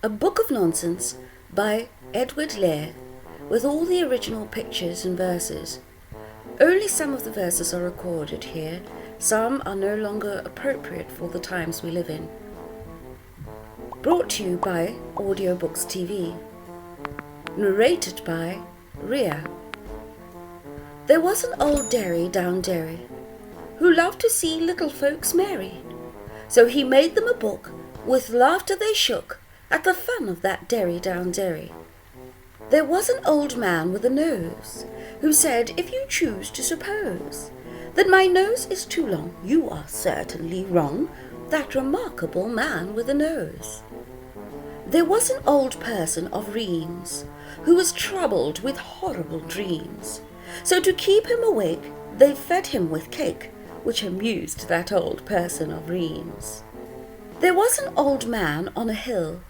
A Book of Nonsense by Edward Lear, with all the original pictures and verses. Only some of the verses are recorded here, some are no longer appropriate for the times we live in. Brought to you by Audiobooks TV. Narrated by Riah. There was an old Derry down Derry, who loved to see little folks merry. So he made them a book, with laughter they shook at the fun of that Derry down Derry. There was an old man with a nose, who said, if you choose to suppose that my nose is too long, you are certainly wrong, that remarkable man with a nose. There was an old person of Reims, who was troubled with horrible dreams. So to keep him awake, they fed him with cake, which amused that old person of Reims. There was an old man on a hill,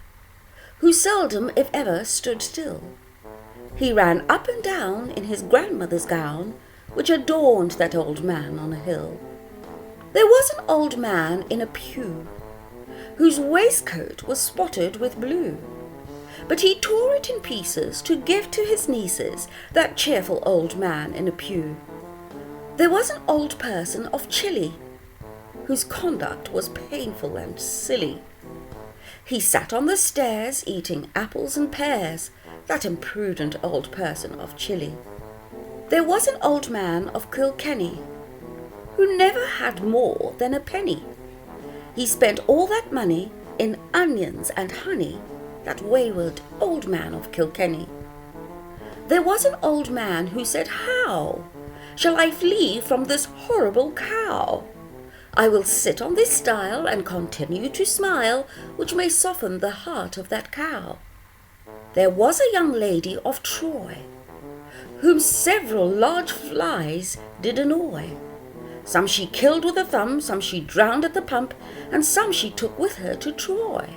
who seldom, if ever, stood still. He ran up and down in his grandmother's gown, which adorned that old man on a hill. There was an old man in a pew, whose waistcoat was spotted with blue, but he tore it in pieces to give to his nieces, that cheerful old man in a pew. There was an old person of Chile, whose conduct was painful and silly. He sat on the stairs eating apples and pears, that imprudent old person of Chile. There was an old man of Kilkenny, who never had more than a penny. He spent all that money in onions and honey, that wayward old man of Kilkenny. There was an old man who said, how shall I flee from this horrible cow? I will sit on this stile and continue to smile, which may soften the heart of that cow. There was a young lady of Troy, whom several large flies did annoy. Some she killed with a thumb, some she drowned at the pump, and some she took with her to Troy.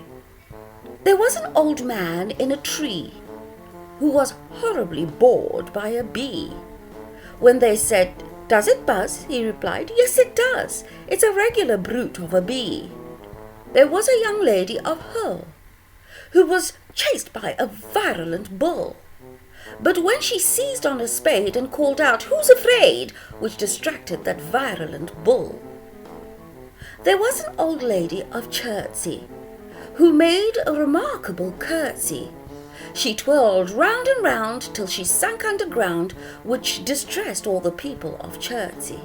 There was an old man in a tree, who was horribly bored by a bee. When they said, does it buzz? He replied, yes it does. It's a regular brute of a bee. There was a young lady of Hull, who was chased by a virulent bull. But when she seized on a spade and called out, who's afraid? Which distracted that virulent bull. There was an old lady of Chertsey, who made a remarkable curtsy. She twirled round and round till she sank underground, which distressed all the people of Chertsey.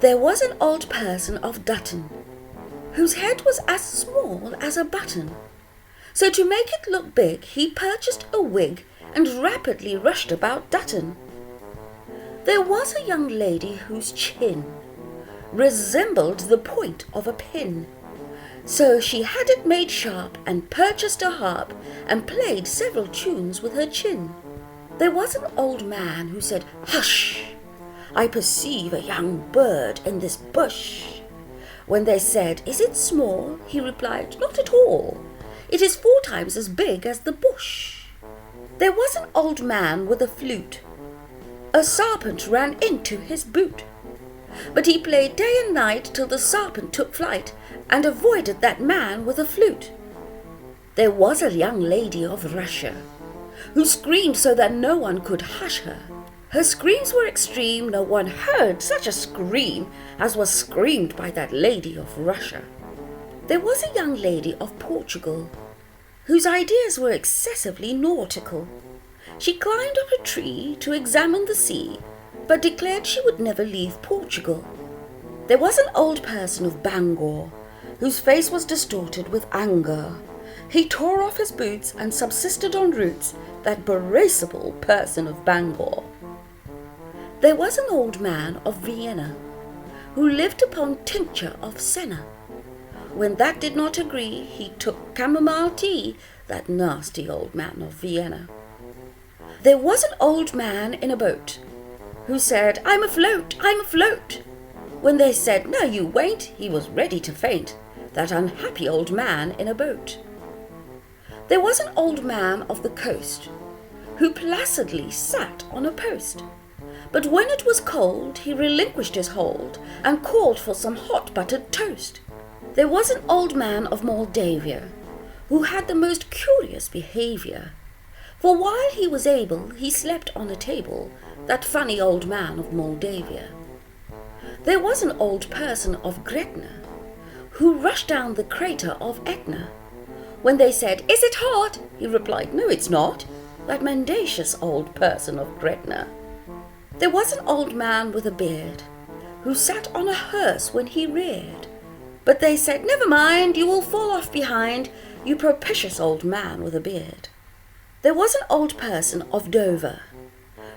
There was an old person of Dutton, whose head was as small as a button. So to make it look big, he purchased a wig and rapidly rushed about Dutton. There was a young lady whose chin resembled the point of a pin. So she had it made sharp and purchased a harp and played several tunes with her chin. There was an old man who said, hush, I perceive a young bird in this bush. When they said, is it small? He replied, not at all. It is 4 times as big as the bush. There was an old man with a flute. A serpent ran into his boot. But he played day and night till the serpent took flight and avoided that man with a flute. There was a young lady of Russia, who screamed so that no one could hush her. Her screams were extreme, no one heard such a scream as was screamed by that lady of Russia. There was a young lady of Portugal, whose ideas were excessively nautical. She climbed up a tree to examine the sea, but declared she would never leave Portugal. There was an old person of Bangor, whose face was distorted with anger. He tore off his boots and subsisted on roots, that berasable person of Bangor. There was an old man of Vienna, who lived upon tincture of senna. When that did not agree, he took chamomile tea, that nasty old man of Vienna. There was an old man in a boat, who said, I'm afloat, I'm afloat. When they said, no you won't, he was ready to faint, that unhappy old man in a boat. There was an old man of the coast, who placidly sat on a post. But when it was cold, he relinquished his hold, and called for some hot buttered toast. There was an old man of Moldavia, who had the most curious behaviour. For while he was able, he slept on a table, that funny old man of Moldavia. There was an old person of Gretna, who rushed down the crater of Etna. When they said, "Is it hot?" he replied, "No, it's not," that mendacious old person of Gretna. There was an old man with a beard, who sat on a hearse when he reared. But they said, "Never mind, you will fall off behind, you propitious old man with a beard." There was an old person of Dover,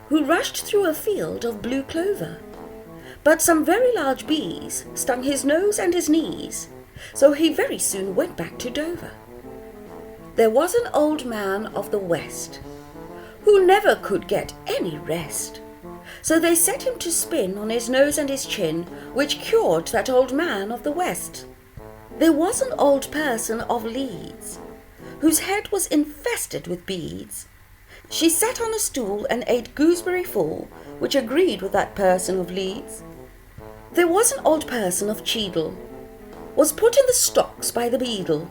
who rushed through a field of blue clover. But some very large bees stung his nose and his knees, so he very soon went back to Dover. There was an old man of the West, who never could get any rest. So they set him to spin on his nose and his chin, which cured that old man of the West. There was an old person of Leeds, whose head was infested with beads. She sat on a stool and ate gooseberry full, which agreed with that person of Leeds. There was an old person of Cheadle, was put in the stocks by the beadle,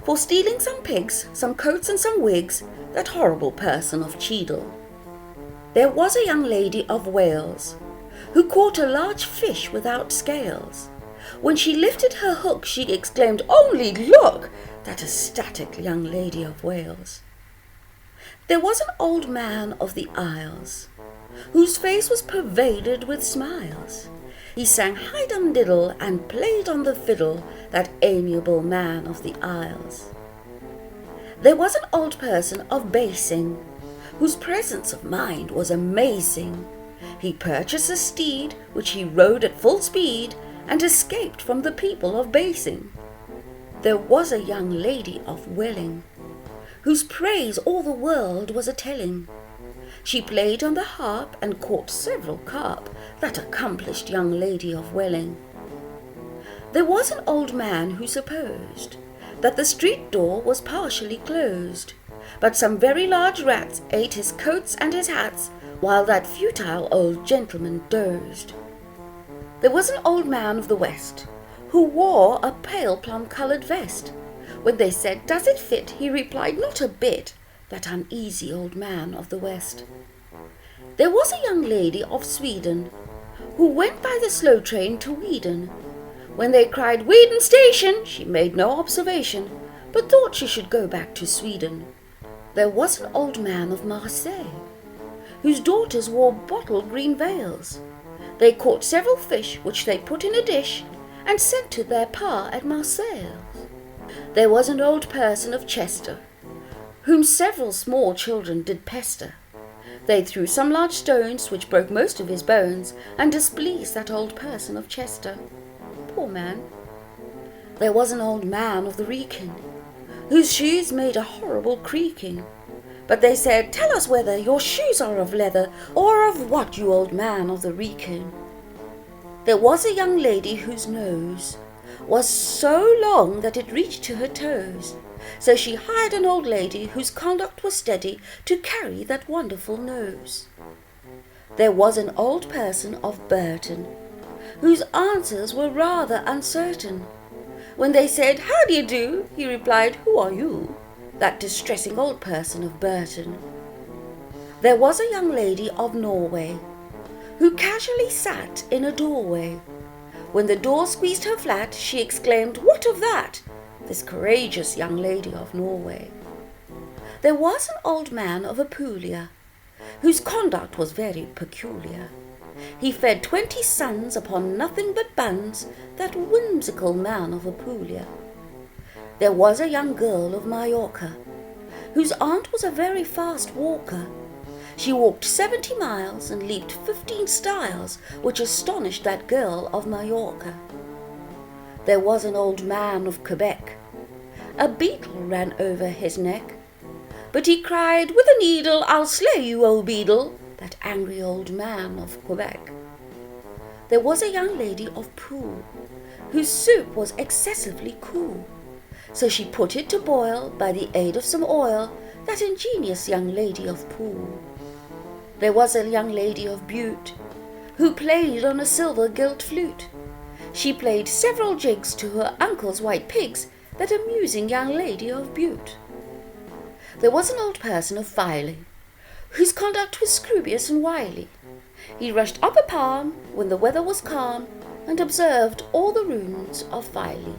for stealing some pigs, some coats and some wigs, that horrible person of Cheadle. There was a young lady of Wales, who caught a large fish without scales. When she lifted her hook, she exclaimed, "Only look!" that ecstatic young lady of Wales. There was an old man of the Isles, whose face was pervaded with smiles. He sang high-dum-diddle and played on the fiddle, that amiable man of the Isles. There was an old person of Basing, whose presence of mind was amazing. He purchased a steed, which he rode at full speed, and escaped from the people of Basing. There was a young lady of Welling, whose praise all the world was a-telling. She played on the harp and caught several carp, that accomplished young lady of Welling. There was an old man who supposed that the street door was partially closed, but some very large rats ate his coats and his hats, while that futile old gentleman dozed. There was an old man of the West, who wore a pale plum-coloured vest. When they said, "Does it fit?" he replied, "Not a bit," that uneasy old man of the West. There was a young lady of Sweden, who went by the slow train to Weedon. When they cried, "Weedon Station," she made no observation, but thought she should go back to Sweden. There was an old man of Marseille, whose daughters wore bottle green veils. They caught several fish, which they put in a dish, and sent to their pa at Marseille. There was an old person of Chester, whom several small children did pester. They threw some large stones, which broke most of his bones, and displeased that old person of Chester. Poor man. There was an old man of the Wrekin, whose shoes made a horrible creaking. But they said, "Tell us whether your shoes are of leather, or of what, you old man of the Wrekin." There was a young lady whose nose was so long that it reached to her toes. So she hired an old lady whose conduct was steady to carry that wonderful nose. There was an old person of Burton, whose answers were rather uncertain. When they said, "How do you do?" he replied, "Who are you?" that distressing old person of Burton. There was a young lady of Norway, who casually sat in a doorway. When the door squeezed her flat, she exclaimed, "What of that?" this courageous young lady of Norway. There was an old man of Apulia, whose conduct was very peculiar. He fed 20 sons upon nothing but buns, that whimsical man of Apulia. There was a young girl of Mallorca, whose aunt was a very fast walker. She walked 70 miles and leaped 15 stiles, which astonished that girl of Mallorca. There was an old man of Quebec. A beetle ran over his neck, but he cried, "With a needle I'll slay you, old beetle," that angry old man of Quebec. There was a young lady of Poole, whose soup was excessively cool. So she put it to boil by the aid of some oil, that ingenious young lady of Poole. There was a young lady of Bute, who played on a silver gilt flute. She played several jigs to her uncle's white pigs, that amusing young lady of Bute. There was an old person of Filey, whose conduct was scrubious and wily. He rushed up a palm when the weather was calm, and observed all the runes of Filey.